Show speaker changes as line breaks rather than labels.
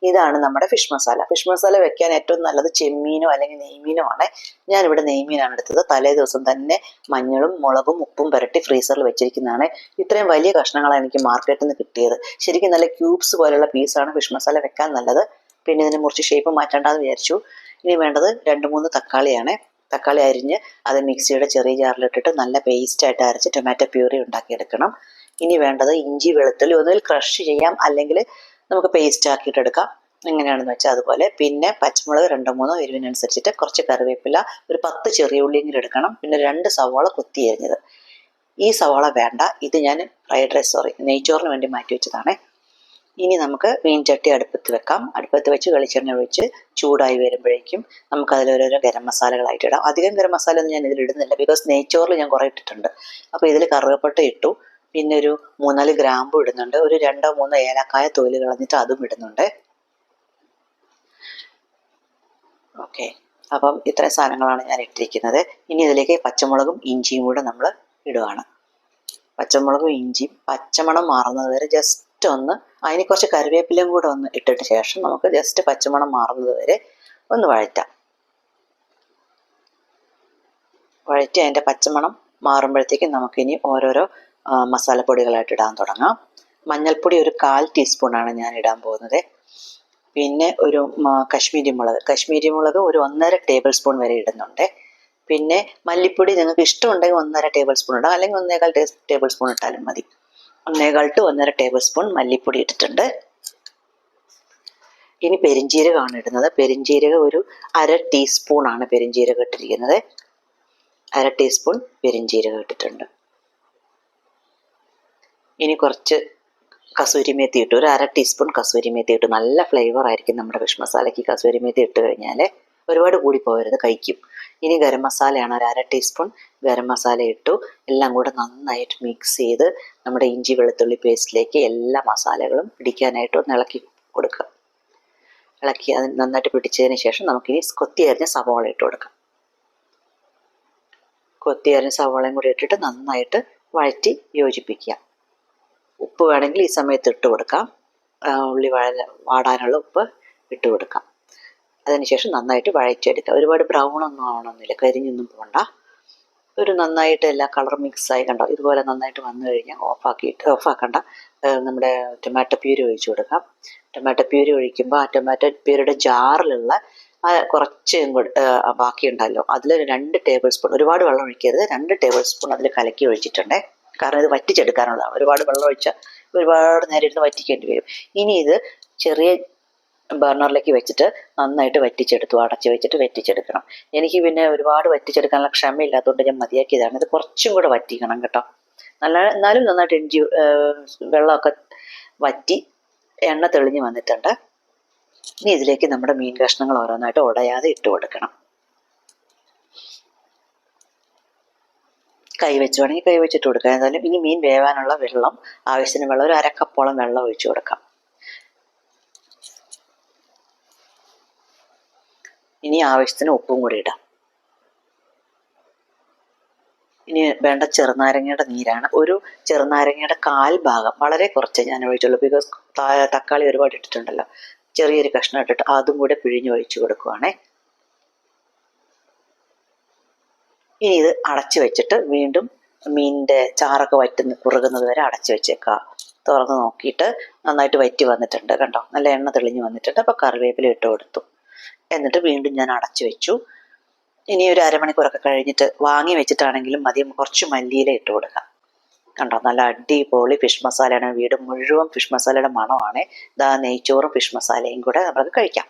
ഇതാണ് നമ്മുടെ fish masala. Fish masala വെക്കാൻ ഏറ്റവും നല്ലത് ചെമ്മീനോ അല്ലെങ്കിൽ നെയ്മീനോ ആണ്. ഞാനിവിടെ നെയ്മീനാണ് എടുത്തത്. തലേ ദിവസം തന്നെ മഞ്ഞളും മുളകും ഉപ്പും പുരട്ടി ഫ്രീസറിൽ വെച്ചിരിക്കുന്നതാണ്. ഇത്രയും വലിയ കഷ്ണങ്ങളാണ് എനിക്ക് മാർക്കറ്റിൽ നിന്ന് കിട്ടിയത്. ശരിക്കും നല്ല ക്യൂബ്സ് പോലുള്ള പീസാണ് ഫിഷ് മസാല വെക്കാൻ നല്ലത്. പിന്നെ ഇതിന് മുറിച്ച് ഷേപ്പ് മാറ്റേണ്ടെന്ന് വിചാരിച്ചു. ഇനി വേണ്ടത് 2-3 തക്കാളിയാണ്. തക്കാളി അരിഞ്ഞ് അത് മിക്സിയുടെ ചെറിയ ജാറിലിട്ടിട്ട് നല്ല പേസ്റ്റായിട്ട് അരച്ച് ടൊമാറ്റോ പ്യൂറി ഉണ്ടാക്കിയെടുക്കണം. ഇനി വേണ്ടത് ഇഞ്ചി വെളുത്തുള്ളി ഒന്നുകിൽ ക്രഷ് ചെയ്യാം, അല്ലെങ്കിൽ നമുക്ക് പേസ്റ്റ് ആക്കിയിട്ട് എടുക്കാം, എങ്ങനെയാണെന്ന് വെച്ചാൽ അതുപോലെ. പിന്നെ പച്ചമുളക് 2-3 എരിവിനനുസരിച്ചിട്ട്, കുറച്ച് കറിവേപ്പില, ഒരു 10 ചെറിയ ഉള്ളിയെങ്കിലും എടുക്കണം. പിന്നെ 2 സവാള കൊത്തി അരിഞ്ഞത്. ഈ സവാള വേണ്ട, ഇത് ഞാൻ നെയ്ച്ചോറിന് വേണ്ടി മാറ്റി വെച്ചതാണ്. ഇനി നമുക്ക് മീൻ ചട്ടി അടുപ്പത്ത് വെക്കാം. അടുപ്പത്ത് വെച്ച് വെളിച്ചെണ്ണ ഒഴിച്ച് ചൂടായി വരുമ്പോഴേക്കും നമുക്ക് അതിലോരോരോ ഗരം മസാലകളായിട്ട് ഇടാം. അധികം ഗരം മസാല ഒന്നും ഞാൻ ഇതിൽ ഇടുന്നില്ല, ബിക്കോസ് നെയ്ച്ചോറിൽ ഞാൻ കുറേ ഇട്ടിട്ടുണ്ട്. അപ്പോൾ ഇതിൽ കറുവപ്പട്ട ഇട്ടു, പിന്നെ ഒരു 3-4 ഗ്രാമ്പു ഇടുന്നുണ്ട്, ഒരു 2-3 ഏലക്കായ തോല് കളഞ്ഞിട്ട് അതും ഇടുന്നുണ്ട്. ഓക്കെ, അപ്പം ഇത്രയും സാധനങ്ങളാണ് ഞാൻ ഇട്ടിരിക്കുന്നത്. ഇനി ഇതിലേക്ക് പച്ചമുളകും ഇഞ്ചിയും കൂടെ നമ്മൾ ഇടുകയാണ്. പച്ചമുളകും ഇഞ്ചിയും പച്ചമണം മാറുന്നത് വരെ ജസ്റ്റ് ഒന്ന്, അതിന് കുറച്ച് കറിവേപ്പിലയും കൂടെ ഒന്ന് ഇട്ടിട്ട് ശേഷം നമുക്ക് ജസ്റ്റ് പച്ചമണം മാറുന്നത് വരെ ഒന്ന് വഴറ്റാം. വഴറ്റി അതിൻ്റെ പച്ചമണം മാറുമ്പോഴത്തേക്കും നമുക്കിനി ഓരോരോ മസാലപ്പൊടികളായിട്ട് ഇടാൻ തുടങ്ങാം. മഞ്ഞൾപ്പൊടി ഒരു 1/4 ടീസ്പൂണാണ് ഞാൻ ഇടാൻ പോകുന്നത്. പിന്നെ ഒരു കശ്മീരി മുളക് ഒരു 1.5 ടേബിൾ സ്പൂൺ വരെ ഇടുന്നുണ്ട്. പിന്നെ മല്ലിപ്പൊടി നിങ്ങൾക്ക് ഇഷ്ടമുണ്ടെങ്കിൽ 1.5 ടേബിൾ സ്പൂൺ ഇടാം, അല്ലെങ്കിൽ 1.25 ടേബിൾ സ്പൂൺ ഇട്ടാലും മതി. 1.25 to 1.5 ടേബിൾ സ്പൂൺ മല്ലിപ്പൊടി ഇട്ടിട്ടുണ്ട്. ഇനി പെരിഞ്ജീരകമാണ് ഇടുന്നത്. പെരിഞ്ജീരകം ഒരു 1/2 ടീസ്പൂണാണ് പെരിഞ്ജീരകം ഇട്ടിരിക്കുന്നത്. 1/2 ടീസ്പൂൺ പെരിഞ്ജീരകം ഇട്ടിട്ടുണ്ട്. ഇനി കുറച്ച് കസൂരി മേത്തി ഇട്ടു, ഒരു 1/2 ടീസ്പൂൺ കസൂരി മേത്തി ഇട്ടു. നല്ല ഫ്ലേവർ ആയിരിക്കും നമ്മുടെ ഫിഷ് മസാലയ്ക്ക് കസൂരി മേത്തി ഇട്ട് കഴിഞ്ഞാൽ. ഒരുപാട് കൂടി പോകരുത്, കഴിക്കും. ഇനി ഗരം മസാലയാണ്, ഒരു 1/2 ടീസ്പൂൺ ഗരം മസാല ഇട്ടു. എല്ലാം കൂടെ നന്നായിട്ട് മിക്സ് ചെയ്ത് നമ്മുടെ ഇഞ്ചി വെളുത്തുള്ളി പേസ്റ്റിലേക്ക് എല്ലാ മസാലകളും പിടിക്കാനായിട്ട് ഒന്ന് ഇളക്കി കൊടുക്കുക. ഇളക്കി അത് നന്നായിട്ട് പിടിച്ചതിന് ശേഷം നമുക്കിനി കൊത്തി അരിഞ്ഞ സവാള ഇട്ട് കൊടുക്കാം. കൊത്തി അരിഞ്ഞ സവാളയും കൂടി ഇട്ടിട്ട് നന്നായിട്ട് വഴറ്റി യോജിപ്പിക്കുക. ഉപ്പ് വേണമെങ്കിൽ ഈ സമയത്ത് ഇട്ട് കൊടുക്കാം, ഉള്ളി വാടാനുള്ള ഉപ്പ് ഇട്ട് കൊടുക്കാം. അതിനുശേഷം നന്നായിട്ട് വഴറ്റിയെടുക്കുക. ഒരുപാട് ബ്രൗൺ ഒന്നും ആവണമെന്നില്ല, കരിഞ്ഞൊന്നും പോകണ്ട. ഒരു നന്നായിട്ട് എല്ലാ കളർ മിക്സായി, കണ്ടോ, ഇതുപോലെ നന്നായിട്ട് വന്നു കഴിഞ്ഞാൽ ഓഫാക്കണ്ട, നമ്മുടെ ടൊമാറ്റോ പ്യൂരി ഒഴിച്ചു കൊടുക്കാം. ടൊമാറ്റോ പ്യൂരി ഒഴിക്കുമ്പോൾ ആ ടൊമാറ്റോ പ്യൂരിയുടെ ജാറിലുള്ള കുറച്ച് ബാക്കിയുണ്ടല്ലോ, അതിൽ 2 ടേബിൾ സ്പൂൺ, ഒരുപാട് വെള്ളം ഒഴിക്കരുത്, 2 ടേബിൾ സ്പൂൺ അതിൽ കലക്കി ഒഴിച്ചിട്ടുണ്ട്. കാരണം ഇത് വറ്റിച്ചെടുക്കാനുള്ളതാണ്. ഒരുപാട് വെള്ളം ഒഴിച്ചാൽ ഒരുപാട് നേരം ഇരുന്ന് വറ്റിക്കേണ്ടി വരും. ഇനി ഇത് ചെറിയ ബർണറിലേക്ക് വെച്ചിട്ട് നന്നായിട്ട് അടച്ച് വെച്ചിട്ട് വറ്റിച്ചെടുക്കണം. എനിക്ക് പിന്നെ ഒരുപാട് വറ്റിച്ചെടുക്കാനുള്ള ക്ഷമയില്ലാത്തതുകൊണ്ട് ഞാൻ മതിയാക്കിയതാണ്. ഇത് കുറച്ചും കൂടെ വറ്റിക്കണം കേട്ടോ. എന്നാലും നന്നായിട്ട് വെള്ളമൊക്കെ വറ്റി എണ്ണ തെളിഞ്ഞ് വന്നിട്ടുണ്ട്. ഇനി ഇതിലേക്ക് നമ്മുടെ മീൻ കഷ്ണങ്ങൾ ഓരോന്നായിട്ട് ഉടയാതെ ഇട്ട് കൊടുക്കണം. കൈ വെച്ചുവാണെങ്കിൽ കൈ വെച്ചിട്ട് കൊടുക്കാം. എന്തായാലും ഇനി മീൻ വേവാനുള്ള വെള്ളം, ആവശ്യത്തിന് വെള്ളം, ഒരു 1/2 കപ്പോളം വെള്ളം ഒഴിച്ചു കൊടുക്കാം. ഇനി ആവശ്യത്തിന് ഉപ്പും കൂടി ഇടാം. ഇനി വേണ്ട ചെറുനാരങ്ങയുടെ നീരാണ്. ഒരു ചെറുനാരങ്ങയുടെ 1/4 ഭാഗം, വളരെ കുറച്ച് ഞാൻ ഒഴിച്ചുള്ളൂ, ബിക്കോസ് തക്കാളി ഒരുപാട് ഇട്ടിട്ടുണ്ടല്ലോ. ചെറിയൊരു കഷ്ണം ഇട്ടിട്ട് അതും കൂടെ പിഴിഞ്ഞ് ഒഴിച്ചു കൊടുക്കുവാണേ. ഇനി ഇത് അടച്ചു വെച്ചിട്ട് വീണ്ടും മീനിൻ്റെ ചാറൊക്കെ കുറുകുന്നത് വരെ അടച്ചു വെച്ചേക്കുക. തുറന്ന് നോക്കിയിട്ട് നന്നായിട്ട് വറ്റി വന്നിട്ടുണ്ട്, കണ്ടോ, നല്ല എണ്ണ തെളിഞ്ഞ് വന്നിട്ടുണ്ട്. അപ്പോൾ കറിവേപ്പില ഇട്ട് കൊടുത്തു. എന്നിട്ട് വീണ്ടും ഞാൻ അടച്ചു വെച്ചു. ഇനി ഒരു അരമണിക്കൂറൊക്കെ കഴിഞ്ഞിട്ട് വാങ്ങി വെച്ചിട്ടാണെങ്കിലും മതി, കുറച്ച് മല്ലിയില ഇട്ട് കൊടുക്കാം. കണ്ടോ, നല്ല അടിപൊളി ഫിഷ് മസാലയാണ്. വീട് മുഴുവൻ ഫിഷ് മസാലയുടെ മണമാണ്. നെയ്ച്ചോറും ഫിഷ് മസാലയും കൂടെ നമുക്ക് കഴിക്കാം.